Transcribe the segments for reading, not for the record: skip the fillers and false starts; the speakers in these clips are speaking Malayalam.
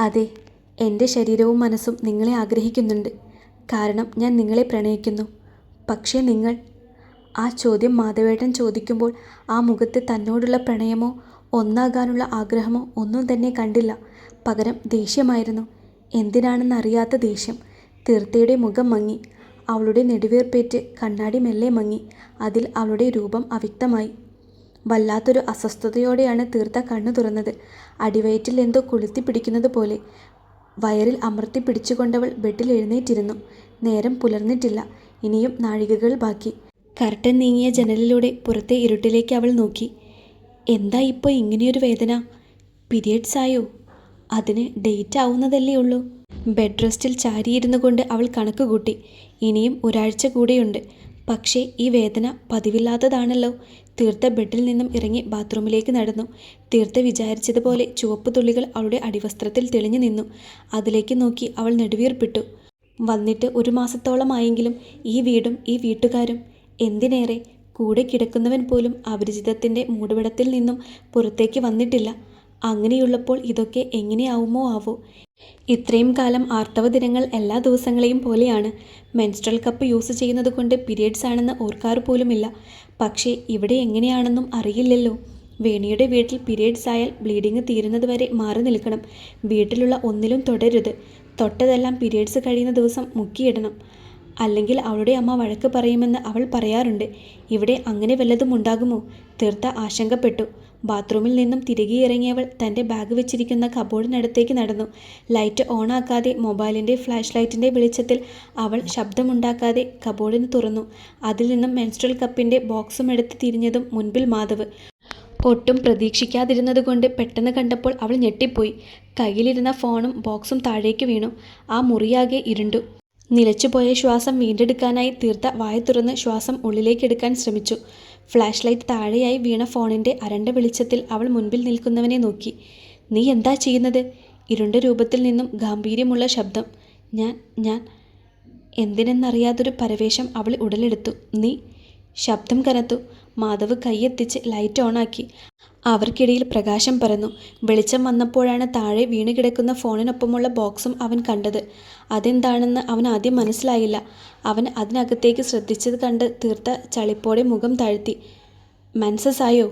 അതെ, എൻ്റെ ശരീരവും മനസ്സും നിങ്ങളെ ആഗ്രഹിക്കുന്നുണ്ട്. കാരണം ഞാൻ നിങ്ങളെ പ്രണയിക്കുന്നു. പക്ഷേ നിങ്ങൾ... ആ ചോദ്യം മാധവേട്ടൻ ചോദിക്കുമ്പോൾ ആ മുഖത്ത് തന്നോടുള്ള പ്രണയമോ ഒന്നാകാനുള്ള ആഗ്രഹമോ ഒന്നും തന്നെ കണ്ടില്ല. പകരം ദേഷ്യമായിരുന്നു. എന്തിനാണെന്നറിയാത്ത ദേഷ്യം. തീർത്ഥയുടെ മുഖം മങ്ങി. അവളുടെ നെടുവീർപ്പേറ്റ് കണ്ണാടി മെല്ലെ മങ്ങി. അതിൽ അവളുടെ രൂപം അവ്യക്തമായി. വല്ലാത്തൊരു അസ്വസ്ഥതയോടെയാണ് തീർത്ഥ കണ്ണു തുറന്നത്. അടിവയറ്റിൽ എന്തോ കൊളുത്തി പിടിക്കുന്നത് പോലെ. വയറിൽ അമർത്തി പിടിച്ചുകൊണ്ടവൾ ബെഡിൽ എഴുന്നേറ്റിരുന്നു. നേരം പുലർന്നിട്ടില്ല. ഇനിയും നാഴികകൾ ബാക്കി. കർട്ടൻ നീങ്ങിയ ജനലിലൂടെ പുറത്തെ ഇരുട്ടിലേക്ക് അവൾ നോക്കി. എന്താ ഇപ്പോൾ ഇങ്ങനെയൊരു വേദന? പീരിയഡ്സ് ആയോ? അതിന് ഡേറ്റ് ആവുന്നതല്ലേ ഉള്ളൂ. ബെഡ് റെസ്റ്റിൽ ചാരിയിരുന്നു കൊണ്ട് അവൾ കണക്ക് കൂട്ടി. ഇനിയും ഒരാഴ്ച കൂടെയുണ്ട്. പക്ഷേ ഈ വേദന പതിവില്ലാത്തതാണല്ലോ. തീർത്ത ബെഡിൽ നിന്നും ഇറങ്ങി ബാത്റൂമിലേക്ക് നടന്നു. തീർത്ത വിചാരിച്ചതുപോലെ ചുവപ്പ് തുള്ളികൾ അവളുടെ അടിവസ്ത്രത്തിൽ തെളിഞ്ഞു നിന്നു. അതിലേക്ക് നോക്കി അവൾ നെടുവീർപ്പിട്ടു. വന്നിട്ട് 1 മാസത്തോളമായെങ്കിലും ഈ വീടും ഈ വീട്ടുകാരും, എന്തിനേറെ കൂടെ കിടക്കുന്നവൻ പോലും അപരിചിതത്തിൻ്റെ മൂടുപടത്തിൽ നിന്നും പുറത്തേക്ക് വന്നിട്ടില്ല. അങ്ങനെയുള്ളപ്പോൾ ഇതൊക്കെ എങ്ങനെയാവുമോ ആവോ. ഇത്രയും കാലം ആർത്തവ ദിനങ്ങൾ എല്ലാ ദിവസങ്ങളെയും പോലെയാണ്. മെൻസ്ട്രൽ കപ്പ് യൂസ് ചെയ്യുന്നത് കൊണ്ട് പീരിയഡ്സ് ആണെന്ന് ഓർക്കാറ് പോലുമില്ല. പക്ഷേ ഇവിടെ എങ്ങനെയാണെന്നും അറിയില്ലല്ലോ. വേണിയുടെ വീട്ടിൽ പീരിയഡ്സ് ആയാൽ ബ്ലീഡിങ് തീരുന്നത് വരെ മാറി നിൽക്കണം. വീട്ടിലുള്ള ഒന്നിലും തൊടരുത്. തൊട്ടതെല്ലാം പീരിയഡ്സ് കഴിയുന്ന ദിവസം മുക്കിയിടണം. അല്ലെങ്കിൽ അവളുടെ അമ്മ വഴക്ക് പറയുമെന്ന് അവൾ പറയാറുണ്ട്. ഇവിടെ അങ്ങനെ വല്ലതും ഉണ്ടാകുമോ? തീർത്ത ആശങ്കപ്പെട്ടു. ബാത്റൂമിൽ നിന്നും തിരികെ ഇറങ്ങിയവൾ തൻ്റെ ബാഗ് വെച്ചിരിക്കുന്ന കബോർഡിനടുത്തേക്ക് നടന്നു. ലൈറ്റ് ഓണാക്കാതെ മൊബൈലിൻ്റെ ഫ്ലാഷ് ലൈറ്റിൻ്റെ വെളിച്ചത്തിൽ അവൾ ശബ്ദമുണ്ടാക്കാതെ കബോർഡിന് തുറന്നു. അതിൽ നിന്നും മെൻസ്ട്രൽ കപ്പിൻ്റെ ബോക്സും എടുത്ത് തിരിഞ്ഞതും മുൻപിൽ മാധവ്. ഒട്ടും പ്രതീക്ഷിക്കാതിരുന്നതുകൊണ്ട് പെട്ടെന്ന് കണ്ടപ്പോൾ അവൾ ഞെട്ടിപ്പോയി. കയ്യിലിരുന്ന ഫോണും ബോക്സും താഴേക്ക് വീണു. ആ മുറിയാകെ ഇരുണ്ടു. നിലച്ചുപോയ ശ്വാസം വീണ്ടെടുക്കാനായി തീർത്ത വായ തുറന്ന് ശ്വാസം ഉള്ളിലേക്കെടുക്കാൻ ശ്രമിച്ചു. ഫ്ലാഷ് ലൈറ്റ് താഴെയായി വീണ ഫോണിൻ്റെ അരണ്ട വെളിച്ചത്തിൽ അവൾ മുൻപിൽ നിൽക്കുന്നവനെ നോക്കി. നീ എന്താ ചെയ്യുന്നത്? ഇരുണ്ട രൂപത്തിൽ നിന്നും ഗാംഭീര്യമുള്ള ശബ്ദം. ഞാൻ എന്തിനെന്നറിയാതൊരു പരവേശം അവൾ ഉടലെടുത്തു. നീ... ശബ്ദം കനത്തു. മാധവ് കൈയെത്തിച്ച് ലൈറ്റ് ഓണാക്കി. അവർക്കിടയിൽ പ്രകാശം പരന്നു. വെളിച്ചം വന്നപ്പോഴാണ് താഴെ വീണുകിടക്കുന്ന ഫോണിനൊപ്പമുള്ള ബോക്സും അവൻ കണ്ടത്. അതെന്താണെന്ന് അവൻ ആദ്യം മനസ്സിലായില്ല. അവൻ അതിനകത്തേക്ക് ശ്രദ്ധിച്ചത് കണ്ട് തീർത്ത ചളിപ്പോടെ മുഖം താഴ്ത്തി. മെൻസസ് ആയോ?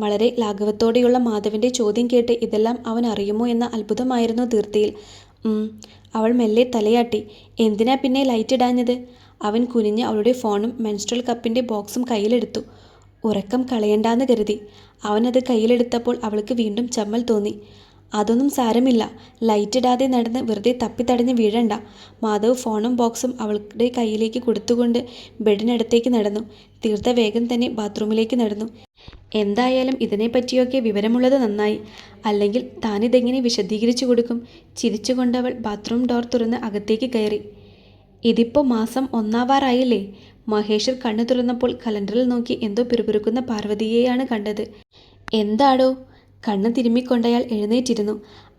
വളരെ ലാഘവത്തോടെയുള്ള മാധവിൻ്റെ ചോദ്യം കേട്ട് ഇതെല്ലാം അവൻ അറിയുമോ എന്ന അത്ഭുതമായിരുന്നു തീർത്തയിൽ. അവൾ മെല്ലെ തലയാട്ടി. എന്തിനാ പിന്നെ ലൈറ്റ് ഇടാഞ്ഞത്? അവൻ കുനിഞ്ഞ് അവളുടെ ഫോണും മെൻസ്ട്രൽ കപ്പിൻ്റെ ബോക്സും കയ്യിലെടുത്തു. ഉറക്കം കളയണ്ടാന്ന് കരുതി. അവനത് കയ്യിലെടുത്തപ്പോൾ അവൾക്ക് വീണ്ടും ചമ്മൽ തോന്നി. അതൊന്നും സാരമില്ല. ലൈറ്റ് ഇടാതെ നടന്ന് വെറുതെ തപ്പിത്തടഞ്ഞ് വീഴണ്ട. മാധവ് ഫോണും ബോക്സും അവളുടെ കയ്യിലേക്ക് കൊടുത്തുകൊണ്ട് ബെഡിനടുത്തേക്ക് നടന്നു. തീർത്ത വേഗം തന്നെ ബാത്റൂമിലേക്ക് നടന്നു. എന്തായാലും ഇതിനെപ്പറ്റിയൊക്കെ വിവരമുള്ളത് നന്നായി. അല്ലെങ്കിൽ താനിതെങ്ങനെ വിശദീകരിച്ചു കൊടുക്കും? ചിരിച്ചുകൊണ്ടവൾ ബാത്റൂം ഡോർ തുറന്ന് അകത്തേക്ക് കയറി. ഇതിപ്പോൾ മാസം 1 മഹേശ്വർ കണ്ണു തുറന്നപ്പോൾ കലണ്ടറിൽ നോക്കി എന്തോ പിറുപിറുക്കുന്ന പാർവതിയെയാണ് കണ്ടത്. എന്താടോ? കണ്ണ് തിരുമ്മിക്കൊണ്ടയാൾ എഴുന്നേറ്റിരുന്നു.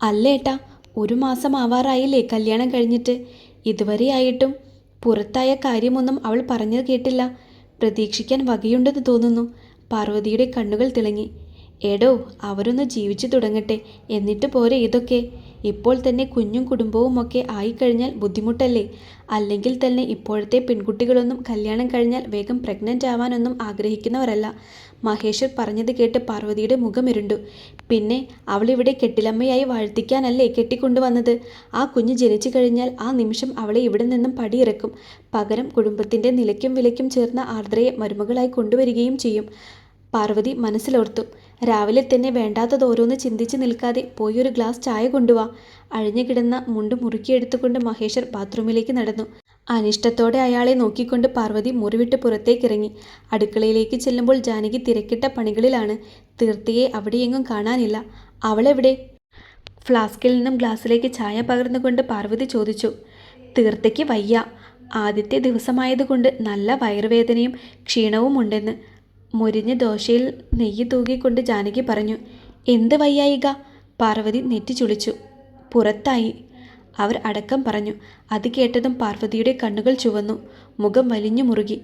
അല്ലേട്ടാ, 1 മാസം കല്യാണം കഴിഞ്ഞിട്ട്. ഇതുവരെയായിട്ടും പുറത്തായ കാര്യമൊന്നും അവൾ പറഞ്ഞത് കേട്ടില്ല. പ്രതീക്ഷിക്കാൻ വകയുണ്ടെന്ന് തോന്നുന്നു. പാർവതിയുടെ കണ്ണുകൾ തിളങ്ങി. എടോ, അവരൊന്ന് ജീവിച്ചു തുടങ്ങട്ടെ, എന്നിട്ട് പോരെ ഇതൊക്കെ. ഇപ്പോൾ തന്നെ കുഞ്ഞും കുടുംബവും ഒക്കെ ആയിക്കഴിഞ്ഞാൽ ബുദ്ധിമുട്ടല്ലേ? അല്ലെങ്കിൽ തന്നെ ഇപ്പോഴത്തെ പെൺകുട്ടികളൊന്നും കല്യാണം കഴിഞ്ഞാൽ വേഗം പ്രഗ്നൻ്റ് ആവാനൊന്നും ആഗ്രഹിക്കുന്നവരല്ല. മഹേശ്വർ പറഞ്ഞത് കേട്ട് പാർവതിയുടെ മുഖമിരുണ്ടു. പിന്നെ അവളിവിടെ കെട്ടിലമ്മയായി വാഴ്ത്തിക്കാനല്ലേ കെട്ടിക്കൊണ്ടുവന്നത്? ആ കുഞ്ഞ് ജനിച്ചു കഴിഞ്ഞാൽ ആ നിമിഷം അവളെ ഇവിടെ നിന്നും പടിയിറക്കും. പകരം കുടുംബത്തിൻ്റെ നിലയ്ക്കും വിലയ്ക്കും ചേർന്ന ആർദ്രയെ മരുമകളായി കൊണ്ടുവരികയും ചെയ്യും. പാർവതി മനസ്സിലോർത്തു. രാവിലെ തന്നെ വേണ്ടാത്തതോരോന്ന് ചിന്തിച്ച് നിൽക്കാതെ പോയി ഒരു ഗ്ലാസ് ചായ കൊണ്ടുവാ. അഴിഞ്ഞു കിടന്ന മുണ്ട് മുറുക്കിയെടുത്തുകൊണ്ട് മഹേശ്വർ ബാത്റൂമിലേക്ക് നടന്നു. അനിഷ്ടത്തോടെ അയാളെ നോക്കിക്കൊണ്ട് പാർവതി മുറിവിട്ട് പുറത്തേക്കിറങ്ങി. അടുക്കളയിലേക്ക് ചെല്ലുമ്പോൾ ജാനകി തിരക്കിട്ട പണികളിലാണ്. തീർത്തയെ അവിടെയെങ്ങും കാണാനില്ല. അവളെവിടെ? ഫ്ലാസ്കിൽ നിന്നും ഗ്ലാസ്സിലേക്ക് ചായ പകർന്നുകൊണ്ട് പാർവതി ചോദിച്ചു. തീർത്തയ്ക്ക് വയ്യ. ആദ്യത്തെ ദിവസമായതുകൊണ്ട് നല്ല വയറുവേദനയും ക്ഷീണവും ഉണ്ടെന്ന് മുരിഞ്ഞ ദോശയിൽ നെയ്യ് തൂകിക്കൊണ്ട് ജാനകി പറഞ്ഞു. എന്ത് വയ്യായിക? പാർവതി നെറ്റി ചുളിച്ചു. പുറത്തായി, അവർ അടക്കം പറഞ്ഞു. അത് കേട്ടതും പാർവതിയുടെ കണ്ണുകൾ ചുവന്നു. മുഖം വലിഞ്ഞു മുറുകി.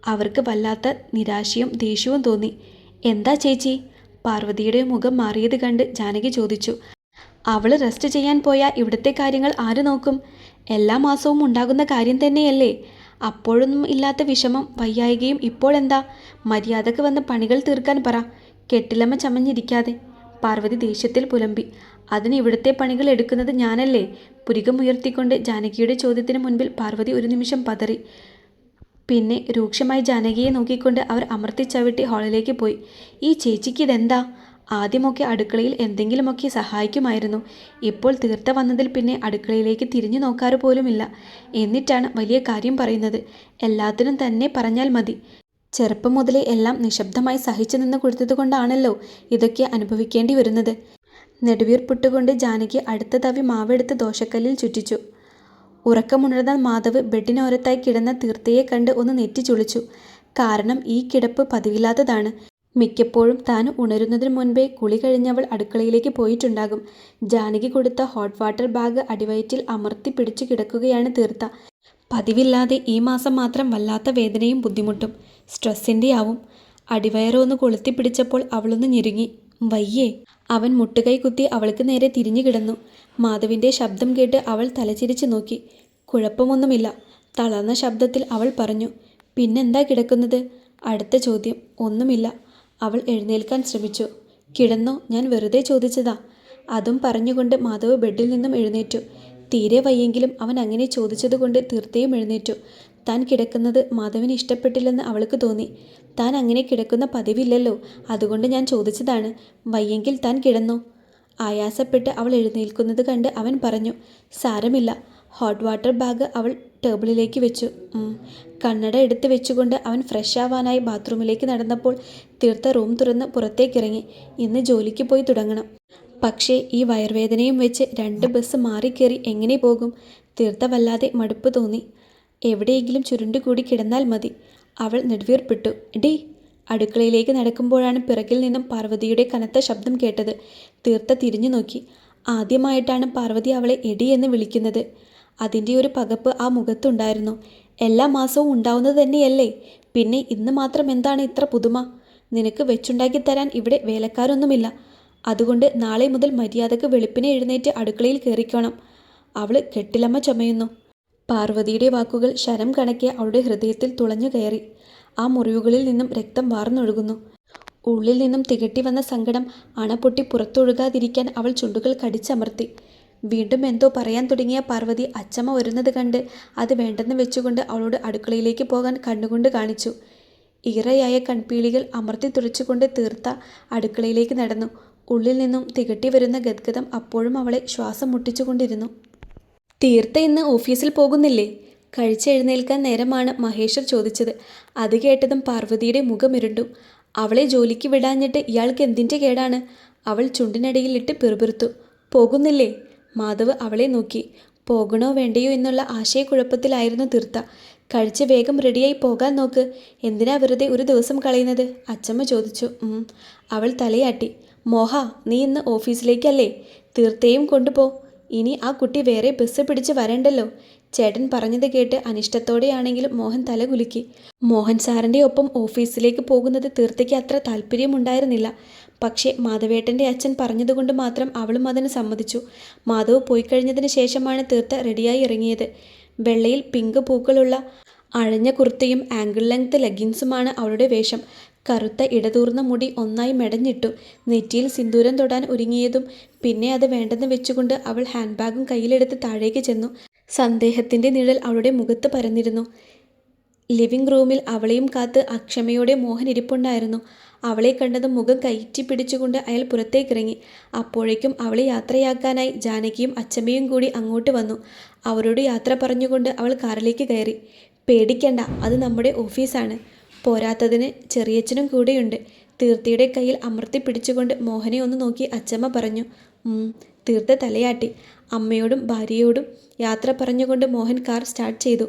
അവർക്ക് വല്ലാത്ത നിരാശയും ദേഷ്യവും തോന്നി. എന്താ ചേച്ചി? പാർവതിയുടെ മുഖം മാറിയത് കണ്ട് ജാനകി ചോദിച്ചു. അവൾ റെസ്റ്റ് ചെയ്യാൻ പോയാൽ ഇവിടുത്തെ കാര്യങ്ങൾ ആര് നോക്കും? എല്ലാ മാസവും ഉണ്ടാകുന്ന കാര്യം തന്നെയല്ലേ. അപ്പോഴൊന്നും ഇല്ലാത്ത വിഷമം വയ്യായികയും ഇപ്പോൾ എന്താ? മര്യാദക്ക് വന്ന് പണികൾ തീർക്കാൻ പറ, കെട്ടിലമ്മ ചമഞ്ഞിരിക്കാതെ. പാർവതി ദേഷ്യത്തിൽ പുലമ്പി. അതിന് ഇവിടുത്തെ പണികൾ എടുക്കുന്നത് ഞാനല്ലേ? പുരികമുയർത്തിക്കൊണ്ട് ജാനകിയുടെ ചോദ്യത്തിന് മുൻപിൽ പാർവതി ഒരു നിമിഷം പതറി. പിന്നെ രൂക്ഷമായി ജാനകിയെ നോക്കിക്കൊണ്ട് അവർ അമർത്തി ചവിട്ടി ഹാളിലേക്ക് പോയി. ഈ ചേച്ചിക്ക് ഇതെന്താ? ആദ്യമൊക്കെ അടുക്കളയിൽ എന്തെങ്കിലുമൊക്കെ സഹായിക്കുമായിരുന്നു. ഇപ്പോൾ തീർത്ത വന്നതിൽ പിന്നെ അടുക്കളയിലേക്ക് തിരിഞ്ഞു നോക്കാറ് പോലുമില്ല. എന്നിട്ടാണ് വലിയ കാര്യം പറയുന്നത്. എല്ലാത്തിനും തന്നെ പറഞ്ഞാൽ മതി. ചെറുപ്പം മുതലേ എല്ലാം നിശബ്ദമായി സഹിച്ചു നിന്ന് കൊടുത്തതുകൊണ്ടാണല്ലോ ഇതൊക്കെ അനുഭവിക്കേണ്ടി വരുന്നത്. നെടുവീർപ്പിട്ടുകൊണ്ട് ജാനകി അടുത്ത തവി മാവെടുത്ത് ദോശക്കല്ലിൽ ചുറ്റിച്ചു. ഉറക്കമുണർന്ന മാധവ് ബെഡിനോരത്തായി കിടന്ന തീർത്തയെ കണ്ട് ഒന്ന് നെറ്റി ചുളിച്ചു. കാരണം ഈ കിടപ്പ് പതിവില്ലാത്തതാണ്. മിക്കപ്പോഴും താൻ ഉണരുന്നതിന് മുൻപേ കുളി കഴിഞ്ഞവൾ അടുക്കളയിലേക്ക് പോയിട്ടുണ്ടാകും. ജാനകി കൊടുത്ത ഹോട്ട് വാട്ടർ ബാഗ് അടിവയറ്റിൽ അമർത്തി പിടിച്ചു കിടക്കുകയാണ് തീർത്ത. പതിവില്ലാതെ ഈ മാസം മാത്രം വല്ലാത്ത വേദനയും ബുദ്ധിമുട്ടും. സ്ട്രെസ്സിൻ്റെ ആവും. അടിവയറൊന്ന് കൊളുത്തി പിടിച്ചപ്പോൾ അവളൊന്ന് ഞെരുങ്ങി. വയ്യേ? അവൻ മുട്ടുകൈ കുത്തി അവൾക്ക് നേരെ തിരിഞ്ഞു കിടന്നു. മാധവിൻ്റെ ശബ്ദം കേട്ട് അവൾ തലചിരിച്ചു നോക്കി. കുഴപ്പമൊന്നുമില്ല. തളർന്ന ശബ്ദത്തിൽ അവൾ പറഞ്ഞു. പിന്നെന്താ കിടക്കുന്നത്? അടുത്ത ചോദ്യം. ഒന്നുമില്ല. അവൾ എഴുന്നേൽക്കാൻ ശ്രമിച്ചു. കിടന്നോ, ഞാൻ വെറുതെ ചോദിച്ചതാ. അതും പറഞ്ഞുകൊണ്ട് മാധവ് ബെഡിൽ നിന്നും എഴുന്നേറ്റു. തീരെ വയ്യെങ്കിലും അവൻ അങ്ങനെ ചോദിച്ചതുകൊണ്ട് തീർത്തയും എഴുന്നേറ്റു. താൻ കിടക്കുന്നത് മാധവിന് ഇഷ്ടപ്പെട്ടില്ലെന്ന് അവൾക്ക് തോന്നി. താൻ അങ്ങനെ കിടക്കുന്ന പതിവില്ലല്ലോ, അതുകൊണ്ട് ഞാൻ ചോദിച്ചതാണ്. വയ്യെങ്കിൽ താൻ കിടന്നോ. ആയാസപ്പെട്ട് അവൾ എഴുന്നേൽക്കുന്നത് കണ്ട് അവൻ പറഞ്ഞു. സാരമില്ല. ഹോട്ട് വാട്ടർ ബാഗ് അവൾ ടേബിളിലേക്ക് വെച്ചു. കണ്ണട എടുത്ത് വെച്ചുകൊണ്ട് അവൻ ഫ്രഷ് ആവാനായി ബാത്റൂമിലേക്ക് നടന്നപ്പോൾ തീർത്ത റൂം തുറന്ന് പുറത്തേക്കിറങ്ങി. ഇന്ന് ജോലിക്ക് പോയി തുടങ്ങണം. പക്ഷേ ഈ വയർവേദനയും വെച്ച് 2 ബസ് മാറിക്കേറി എങ്ങനെ പോകും? തീർത്ത വല്ലാതെ മടുപ്പ് തോന്നി. എവിടെയെങ്കിലും ചുരുണ്ടുകൂടി കിടന്നാൽ മതി. അവൾ നെടുവീർപ്പിട്ടു. ഡി. അടുക്കളയിലേക്ക് നടക്കുമ്പോഴാണ് പിറകിൽ നിന്നും പാർവതിയുടെ കനത്ത ശബ്ദം കേട്ടത്. തീർത്ത തിരിഞ്ഞു നോക്കി. ആദ്യമായിട്ടാണ് പാർവതി അവളെ എടി എന്ന് വിളിക്കുന്നത്. അതിൻ്റെ ഒരു പകപ്പ് ആ മുഖത്തുണ്ടായിരുന്നു. എല്ലാ മാസവും ഉണ്ടാവുന്നത് തന്നെയല്ലേ? പിന്നെ ഇന്ന് മാത്രം എന്താണ് ഇത്ര പുതുമ? നിനക്ക് വെച്ചുണ്ടാക്കി തരാൻ ഇവിടെ വേലക്കാരൊന്നുമില്ല. അതുകൊണ്ട് നാളെ മുതൽ മര്യാദക്ക് വെളുപ്പിനെ എഴുന്നേറ്റ് അടുക്കളയിൽ കയറിക്കോണം. അവൾ കെട്ടിലമ്മ ചുമയുന്നു. പാർവതിയുടെ വാക്കുകൾ ശരം കണക്കെ അവളുടെ ഹൃദയത്തിൽ തുളഞ്ഞു കയറി. ആ മുറിവുകളിൽ നിന്നും രക്തം വാർന്നൊഴുകുന്നു. ഉള്ളിൽ നിന്നും തികട്ടി വന്ന സങ്കടം അണപൊട്ടി പുറത്തൊഴുകാതിരിക്കാൻ അവൾ ചുണ്ടുകൾ കടിച്ചമർത്തി. വീണ്ടും എന്തോ പറയാൻ തുടങ്ങിയ പാർവതി അച്ചമ്മ വരുന്നത് കണ്ട് അത് വേണ്ടെന്ന് വെച്ചുകൊണ്ട് അവളോട് അടുക്കളയിലേക്ക് പോകാൻ കണ്ണുകൊണ്ട് കാണിച്ചു. ഈറയായ കൺപീളികൾ അമർത്തി തുറച്ചുകൊണ്ട് തീർത്ത അടുക്കളയിലേക്ക് നടന്നു. ഉള്ളിൽ നിന്നും തികട്ടി വരുന്ന ഗദ്ഗതം അപ്പോഴും അവളെ ശ്വാസം മുട്ടിച്ചുകൊണ്ടിരുന്നു. തീർത്ത ഇന്ന് ഓഫീസിൽ പോകുന്നില്ലേ? കഴിച്ചെഴുന്നേൽക്കാൻ നേരമാണ് മഹേശ്വർ ചോദിച്ചത്. അത് കേട്ടതും പാർവതിയുടെ മുഖമിരുണ്ടു. അവളെ ജോലിക്ക് വിടാഞ്ഞിട്ട് ഇയാൾക്ക് എന്തിൻ്റെ കേടാണ്? അവൾ ചുണ്ടിനടിയിലിട്ട് പിറുപിറുത്തു. പോകുന്നില്ലേ? മാധവ് അവളെ നോക്കി. പോകണോ വേണ്ടയോ എന്നുള്ള ആശയക്കുഴപ്പത്തിലായിരുന്നു തീർത്ത. കഴിച്ച് വേഗം റെഡിയായി പോകാൻ നോക്ക്. എന്തിനാ വെറുതെ ഒരു ദിവസം കളയുന്നത്? അച്ചമ്മ ചോദിച്ചു. അവൾ തലയാട്ടി. മോഹ, നീ ഇന്ന് ഓഫീസിലേക്കല്ലേ? തീർത്തയും കൊണ്ടുപോ. ഇനി ആ കുട്ടി വേറെ ബസ് പിടിച്ച് വരണ്ടല്ലോ. ചേട്ടൻ പറഞ്ഞത് കേട്ട് അനിഷ്ടത്തോടെയാണെങ്കിലും മോഹൻ തല കുലുക്കി. മോഹൻ സാറിൻ്റെ ഒപ്പം ഓഫീസിലേക്ക് പോകുന്നത് തീർത്തയ്ക്ക് അത്ര താല്പര്യമുണ്ടായിരുന്നില്ല. പക്ഷേ മാധവേട്ടൻ്റെ അച്ഛൻ പറഞ്ഞതുകൊണ്ട് മാത്രം അവളും അതിന് സമ്മതിച്ചു. മാധവ് പോയി കഴിഞ്ഞതിന് ശേഷമാണ് തീർത്ത റെഡിയായി ഇറങ്ങിയത്. വെള്ളയിൽ പിങ്ക് പൂക്കളുള്ള അഴഞ്ഞ കുർത്തയും ആംഗിൾ ലെങ്ത് ലെഗിൻസുമാണ് അവളുടെ വേഷം. കറുത്ത ഇടതൂർന്ന മുടി ഒന്നായി മെടഞ്ഞിട്ടു. നെറ്റിയിൽ സിന്ദൂരം തൊടാൻ ഒരുങ്ങിയതും പിന്നെ അത് വേണ്ടെന്ന് വെച്ചുകൊണ്ട് അവൾ ഹാൻഡ് ബാഗും കയ്യിലെടുത്ത് താഴേക്ക് ചെന്നു. സന്ദേഹത്തിൻ്റെ നിഴൽ അവളുടെ മുഖത്ത് പരന്നിരുന്നു. ലിവിംഗ് റൂമിൽ അവളെയും കാത്ത് അക്ഷമയോടെ മോഹൻ ഇരിപ്പുണ്ടായിരുന്നു. അവളെ കണ്ടതും മുഖം കയറ്റി പിടിച്ചുകൊണ്ട് അയാൾ പുറത്തേക്കിറങ്ങി. അപ്പോഴേക്കും അവളെ യാത്രയാക്കാനായി ജാനകിയും അച്ചമ്മയും കൂടി അങ്ങോട്ട് വന്നു. അവരോട് യാത്ര പറഞ്ഞുകൊണ്ട് അവൾ കാറിലേക്ക് കയറി. പേടിക്കണ്ട, അത് നമ്മുടെ ഓഫീസാണ്. പോരാത്തതിന് ചെറിയച്ഛനും കൂടെയുണ്ട്. തീർത്തയുടെ കയ്യിൽ അമർത്തി പിടിച്ചുകൊണ്ട് മോഹനെ ഒന്ന് നോക്കി അച്ചമ്മ പറഞ്ഞു. തീർത്ത തലയാട്ടി. അമ്മയോടും ഭാര്യയോടും യാത്ര പറഞ്ഞുകൊണ്ട് മോഹൻ കാർ സ്റ്റാർട്ട് ചെയ്തു.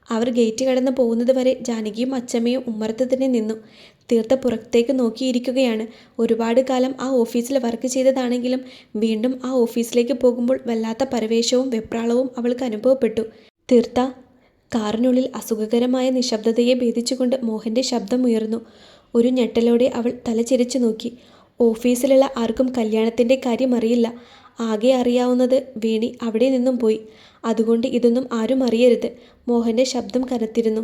അവർ ഗേറ്റ് കടന്ന് പോകുന്നത് വരെ ജാനകിയും അച്ചമ്മയും ഉമ്മറത്ത് തന്നെ നിന്നു. തീർത്ത പുറത്തേക്ക് നോക്കിയിരിക്കുകയാണ്. ഒരുപാട് കാലം ആ ഓഫീസിൽ വർക്ക് ചെയ്തതാണെങ്കിലും വീണ്ടും ആ ഓഫീസിലേക്ക് പോകുമ്പോൾ വല്ലാത്ത പരവേശവും വെപ്രാളവും അവൾക്ക് അനുഭവപ്പെട്ടു. തീർത്ത. കാറിനുള്ളിൽ അസുഖകരമായ നിശബ്ദതയെ ഭേദിച്ചുകൊണ്ട് മോഹൻ്റെ ശബ്ദമുയർന്നു. ഒരു ഞെട്ടലോടെ അവൾ തലചെരിച്ചു നോക്കി. ഓഫീസിലുള്ള ആർക്കും കല്യാണത്തിൻ്റെ കാര്യം അറിയില്ല. ആകെ അറിയാവുന്നത് വീണി അവിടെ നിന്നും പോയി. അതുകൊണ്ട് ഇതൊന്നും ആരും അറിയരുത്. മോഹൻ്റെ ശബ്ദം കനത്തിരുന്നു.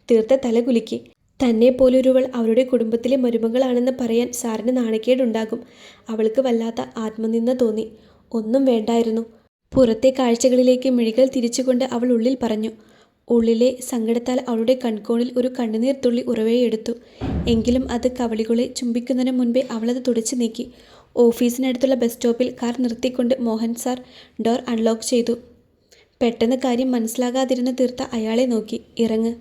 തീർത്ത തലകുലുക്കി. തന്നെ പോലൊരുവൾ അവരുടെ കുടുംബത്തിലെ മരുമകളാണെന്ന് പറയാൻ സാറിന് നാണക്കേടുണ്ടാകും. അവൾക്ക് വല്ലാത്ത ആത്മനിന്ദ തോന്നി. ഒന്നും വേണ്ടായിരുന്നു. പുറത്തെ കാഴ്ചകളിലേക്ക് മിഴികൾ തിരിച്ചുകൊണ്ട് അവൾ ഉള്ളിൽ പറഞ്ഞു. ഉള്ളിലെ സങ്കടത്താൽ അവളുടെ കൺകോണിൽ ഒരു കണ്ണുനീർ തുള്ളി ഉറവയെടുത്തു. എങ്കിലും അത് കവളികളെ ചുംബിക്കുന്നതിന് മുൻപേ അവളത് തുടച്ചു നീക്കി. ഓഫീസിനടുത്തുള്ള ബസ് സ്റ്റോപ്പിൽ കാർ നിർത്തിക്കൊണ്ട് മോഹൻ സാർ ഡോർ അൺലോക്ക് ചെയ്തു. പെട്ടെന്ന് കാര്യം മനസ്സിലാകാതിരുന്ന തീർത്ത അയാളെ നോക്കി. ഇറങ്ങ്.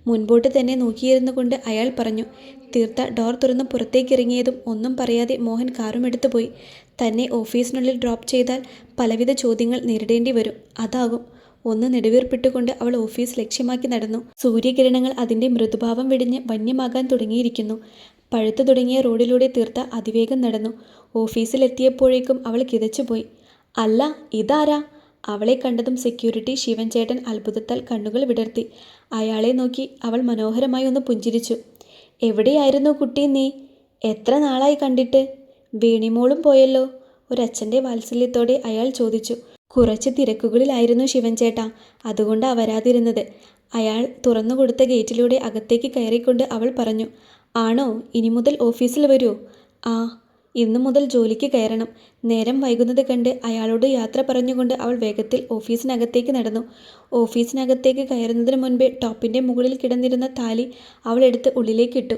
മുൻപോട്ട് തന്നെ നോക്കിയിരുന്നു കൊണ്ട് അയാൾ പറഞ്ഞു. തീർത്ത ഡോർ തുറന്ന് പുറത്തേക്കിറങ്ങിയതും ഒന്നും പറയാതെ മോഹൻ കാറും എടുത്തു പോയി. തന്നെ ഓഫീസിനുള്ളിൽ ഡ്രോപ്പ് ചെയ്താൽ പലവിധ ചോദ്യങ്ങൾ നേരിടേണ്ടി വരും. അതാകും. ഒന്ന് നെടുവീർപ്പിട്ടുകൊണ്ട് അവൾ ഓഫീസ് ലക്ഷ്യമാക്കി നടന്നു. സൂര്യകിരണങ്ങൾ അതിൻ്റെ മൃദുഭാവം വെടിഞ്ഞ് വന്യമാകാൻ തുടങ്ങിയിരിക്കുന്നു. പഴുത്തു തുടങ്ങിയ റോഡിലൂടെ തീർത്ത അതിവേഗം നടന്നു. ഓഫീസിലെത്തിയപ്പോഴേക്കും അവൾ കിതച്ചുപോയി. അല്ല, ഇതാരാ? അവളെ കണ്ടതും സെക്യൂരിറ്റി ശിവൻ ചേട്ടൻ അത്ഭുതത്താൽ കണ്ണുകൾ വിടർത്തി. അയാളെ നോക്കി അവൾ മനോഹരമായി ഒന്ന് പുഞ്ചിരിച്ചു. എവിടെയായിരുന്നു കുട്ടി നീ? എത്ര നാളായി കണ്ടിട്ട്? വീണിമോളും പോയല്ലോ. ഒരച്ഛൻ്റെ വാത്സല്യത്തോടെ അയാൾ ചോദിച്ചു. കുറച്ച് തിരക്കുകളിലായിരുന്നു ശിവൻ ചേട്ടാ, അതുകൊണ്ടാ വരാതിരുന്നത്. അയാൾ തുറന്നുകൊടുത്ത ഗേറ്റിലൂടെ അകത്തേക്ക് കയറിക്കൊണ്ട് അവൾ പറഞ്ഞു. ആണോ? ഇനി മുതൽ ഓഫീസിൽ വരുമോ? ആ, ഇന്നു മുതൽ ജോലിക്ക് കയറണം. നേരം വൈകുന്നത് കണ്ട് അയാളോട് യാത്ര പറഞ്ഞുകൊണ്ട് അവൾ വേഗത്തിൽ ഓഫീസിനകത്തേക്ക് നടന്നു. ഓഫീസിനകത്തേക്ക് കയറുന്നതിന് മുൻപേ ടോപ്പിൻ്റെ മുകളിൽ കിടന്നിരുന്ന താലി അവൾ എടുത്ത് ഉള്ളിലേക്കിട്ടു.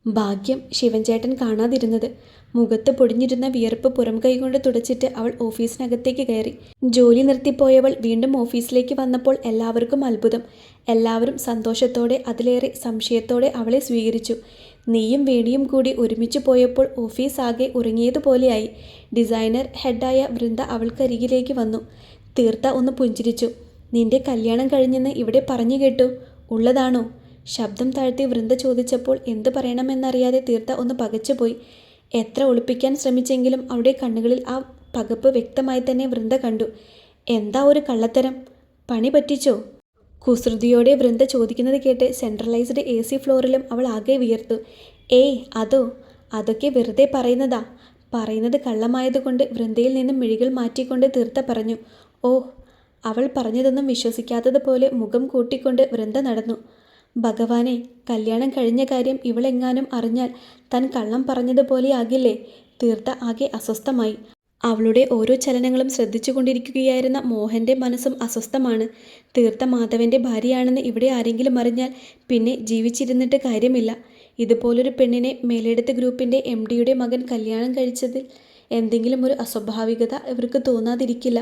ഭാഗ്യം ശിവൻചേട്ടൻ കാണാതിരുന്നത്. മുഖത്ത് പൊടിഞ്ഞിരുന്ന വിയർപ്പ് പുറം കൈകൊണ്ട് തുടച്ചിട്ട് അവൾ ഓഫീസിനകത്തേക്ക് കയറി. ജോലി നിർത്തിപ്പോയവൾ വീണ്ടും ഓഫീസിലേക്ക് വന്നപ്പോൾ എല്ലാവർക്കും അത്ഭുതം. എല്ലാവരും സന്തോഷത്തോടെ അതിലേറെ സംശയത്തോടെ അവളെ സ്വീകരിച്ചു. നീയും വേണിയും കൂടി ഒരുമിച്ച് പോയപ്പോൾ ഓഫീസ് ആകെ ഉറങ്ങിയതുപോലെയായി. ഡിസൈനർ ഹെഡായ വൃന്ദ അവൾക്കരികിലേക്ക് വന്നു. തീർത്ത ഒന്ന് പുഞ്ചിരിച്ചു. നിന്റെ കല്യാണം കഴിഞ്ഞെന്ന് ഇവിടെ പറഞ്ഞു കേട്ടു. ഉള്ളതാണോ? ശബ്ദം താഴ്ത്തി വൃന്ദ ചോദിച്ചപ്പോൾ എന്ത് പറയണമെന്നറിയാതെ തീർത്ത ഒന്ന് പകച്ചുപോയി. എത്ര ഒളിപ്പിക്കാൻ ശ്രമിച്ചെങ്കിലും അവളുടെ കണ്ണുകളിൽ ആ പകപ്പ് വ്യക്തമായി തന്നെ വൃന്ദ കണ്ടു. എന്താ ഒരു കള്ളത്തരം? പണി പറ്റിച്ചോ? കുസൃതിയോടെ വൃന്ദ ചോദിക്കുന്നത് കേട്ട് സെൻട്രലൈസ്ഡ് AC ഫ്ലോറിലും അവൾ ആകെ വിയർത്തു. ഏയ് അതോ? അതൊക്കെ വെറുതെ പറയുന്നതാ. പറയുന്നത് കള്ളമായതുകൊണ്ട് വൃന്ദയിൽ നിന്നും മിഴികൾ മാറ്റിക്കൊണ്ട് തീർത്ത പറഞ്ഞു. ഓ. അവൾ പറഞ്ഞതൊന്നും വിശ്വസിക്കാത്തതുപോലെ മുഖം കൂട്ടിക്കൊണ്ട് വൃന്ദ നടന്നു. ഭഗവാനെ, കല്യാണം കഴിഞ്ഞ കാര്യം ഇവളെങ്ങാനും അറിഞ്ഞാൽ താൻ കള്ളം പറഞ്ഞതുപോലെയാകില്ലേ? തീർത്ത ആകെ അസ്വസ്ഥമായി. അവളുടെ ഓരോ ചലനങ്ങളും ശ്രദ്ധിച്ചുകൊണ്ടിരിക്കുകയായിരുന്ന മോഹൻ്റെ മനസ്സും അസ്വസ്ഥമാണ്. തീർത്ത മാധവൻ്റെ ഭാര്യയാണെന്ന് ഇവിടെ ആരെങ്കിലും അറിഞ്ഞാൽ പിന്നെ ജീവിച്ചിരുന്നിട്ട് കാര്യമില്ല. ഇതുപോലൊരു പെണ്ണിനെ മേലെടുത്ത ഗ്രൂപ്പിൻ്റെ MDയുടെ മകൻ കല്യാണം കഴിച്ചതിൽ എന്തെങ്കിലും ഒരു അസ്വാഭാവികത ഇവർക്ക് തോന്നാതിരിക്കില്ല.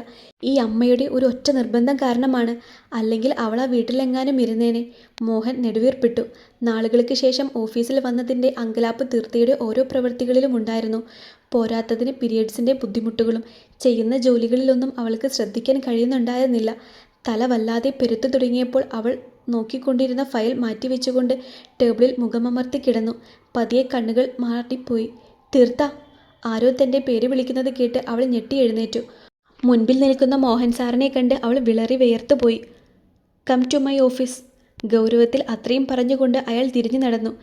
ഈ അമ്മയുടെ ഒരു ഒറ്റ നിർബന്ധം കാരണമാണ്. അല്ലെങ്കിൽ അവൾ ആ വീട്ടിലെങ്ങാനും ഇരുന്നേനെ. മോഹൻ നെടുവീർപ്പിട്ടു. നാളുകൾക്ക് ശേഷം ഓഫീസിൽ വന്നതിൻ്റെ അങ്കലാപ്പ് തീർത്തയുടെ ഓരോ പ്രവൃത്തികളിലും ഉണ്ടായിരുന്നു. പോരാത്തതിന് പീരിയഡ്സിൻ്റെ ബുദ്ധിമുട്ടുകളും. ചെയ്യുന്ന ജോലികളിലൊന്നും അവൾക്ക് ശ്രദ്ധിക്കാൻ കഴിയുന്നുണ്ടായിരുന്നില്ല. തല വല്ലാതെ പെരുത്തു തുടങ്ങിയപ്പോൾ അവൾ നോക്കിക്കൊണ്ടിരുന്ന ഫയൽ മാറ്റിവെച്ചുകൊണ്ട് ടേബിളിൽ മുഖമമർത്തി കിടന്നു. പതിയെ കണ്ണുകൾ മാറിപ്പോയി. തീർത്ത! ആരോ തൻ്റെ പേര് വിളിക്കുന്നത് കേട്ട് അവൾ ഞെട്ടി എഴുന്നേറ്റു. മുൻപിൽ നിൽക്കുന്ന മോഹൻ സാറിനെ കണ്ട് അവൾ വിളറി വിയർത്തുപോയി. Come to my office. ഗൗരവത്തിൽ അത്രയും പറഞ്ഞുകൊണ്ട് അയാൾ തിരിഞ്ഞു നടന്നു.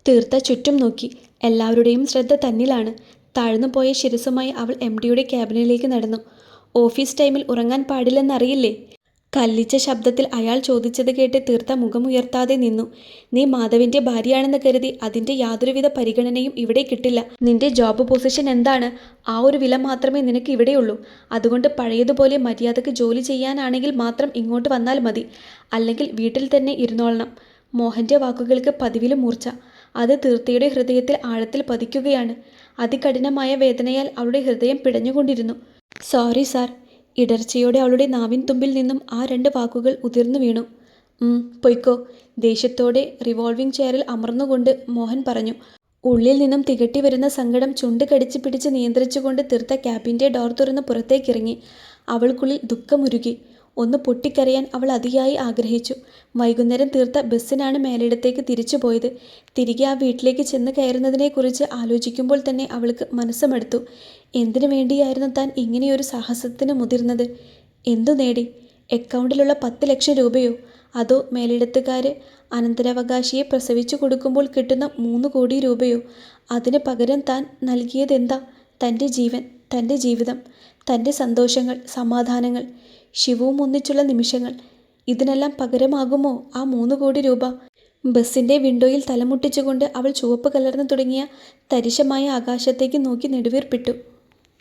തീർത്ത ചുറ്റും നോക്കി. എല്ലാവരുടെയും ശ്രദ്ധ തന്നിലാണ്. താഴ്ന്നുപോയ ശിരസുമായി അവൾ MDയുടെ ക്യാബിനിലേക്ക് നടന്നു. ഓഫീസ് ടൈമിൽ ഉറങ്ങാൻ പാടില്ലെന്നറിയില്ലേ? കല്ലിച്ച ശബ്ദത്തിൽ അയാൾ ചോദിച്ചത് കേട്ട് തീർത്ത മുഖമുയർത്താതെ നിന്നു. നീ മാധവിൻ്റെ ഭാര്യയാണെന്ന് കരുതി അതിൻ്റെ യാതൊരുവിധ പരിഗണനയും ഇവിടെ കിട്ടില്ല. നിന്റെ ജോബ് പൊസിഷൻ എന്താണ്? ആ ഒരു വില മാത്രമേ നിനക്ക് ഇവിടെയുള്ളൂ. അതുകൊണ്ട് പഴയതുപോലെ മര്യാദക്ക് ജോലി ചെയ്യാനാണെങ്കിൽ മാത്രം ഇങ്ങോട്ട് വന്നാൽ മതി. അല്ലെങ്കിൽ വീട്ടിൽ തന്നെ ഇരുന്നോളണം. മോഹൻ്റെ വാക്കുകൾക്ക് പതിവിലും മൂർച്ച. അത് തീർത്തയുടെ ഹൃദയത്തിൽ ആഴത്തിൽ പതിക്കുകയാണ്. അതികഠിനമായ വേദനയാൽ അവളുടെ ഹൃദയം പിടഞ്ഞുകൊണ്ടിരുന്നു. Sorry sir. ഇടർച്ചയോടെ അവളുടെ നാവിൻ തുമ്പിൽ നിന്നും ആ 2 വാക്കുകൾ ഉതിർന്നു വീണു. പൊയ്ക്കോ. ദേഷ്യത്തോടെ റിവോൾവിംഗ് ചെയറിൽ അമർന്നുകൊണ്ട് മോഹൻ പറഞ്ഞു. ഉള്ളിൽ നിന്നും തികട്ടി വരുന്ന സങ്കടം ചുണ്ട് കടിച്ച് പിടിച്ച് നിയന്ത്രിച്ചുകൊണ്ട് തീർത്ത ക്യാബിൻ്റെ ഡോർ തുറന്ന് പുറത്തേക്കിറങ്ങി. അവൾക്കുള്ളിൽ ദുഃഖമുരുകി. ഒന്ന് പൊട്ടിക്കരയാൻ അവൾ അതിയായി ആഗ്രഹിച്ചു. വൈകുന്നേരം തീർത്ത ബസ്സിനാണ് മേലിടത്തേക്ക് തിരിച്ചു പോയത്. തിരികെ ആ വീട്ടിലേക്ക് ചെന്ന് കയറുന്നതിനെക്കുറിച്ച് ആലോചിക്കുമ്പോൾ തന്നെ അവൾക്ക് മനസ്സുമടുത്തു. എന്തിനു വേണ്ടിയായിരുന്നു താൻ ഇങ്ങനെയൊരു സാഹസത്തിന് മുതിർന്നത്? എന്തു നേടി? അക്കൗണ്ടിലുള്ള 10 ലക്ഷം രൂപയോ? അതോ മേലിടത്തുകാര് അനന്തരാവകാശിയെ പ്രസവിച്ചു കൊടുക്കുമ്പോൾ കിട്ടുന്ന 3 കോടി രൂപയോ? അതിന് പകരം താൻ നൽകിയതെന്താ? തൻ്റെ ജീവൻ, തൻ്റെ ജീവിതം. തൻ്റെ സന്തോഷങ്ങൾ, സമാധാനങ്ങൾ, ശിവവും ഒന്നിച്ചുള്ള നിമിഷങ്ങൾ, ഇതിനെല്ലാം പകരമാകുമോ ആ 3 കോടി രൂപ? ബസിൻ്റെ വിൻഡോയിൽ തലമുട്ടിച്ചുകൊണ്ട് അവൾ ചുവപ്പ് കലർന്നു തുടങ്ങിയ തരിശമായ ആകാശത്തേക്ക് നോക്കി നെടുവീർപ്പിട്ടു.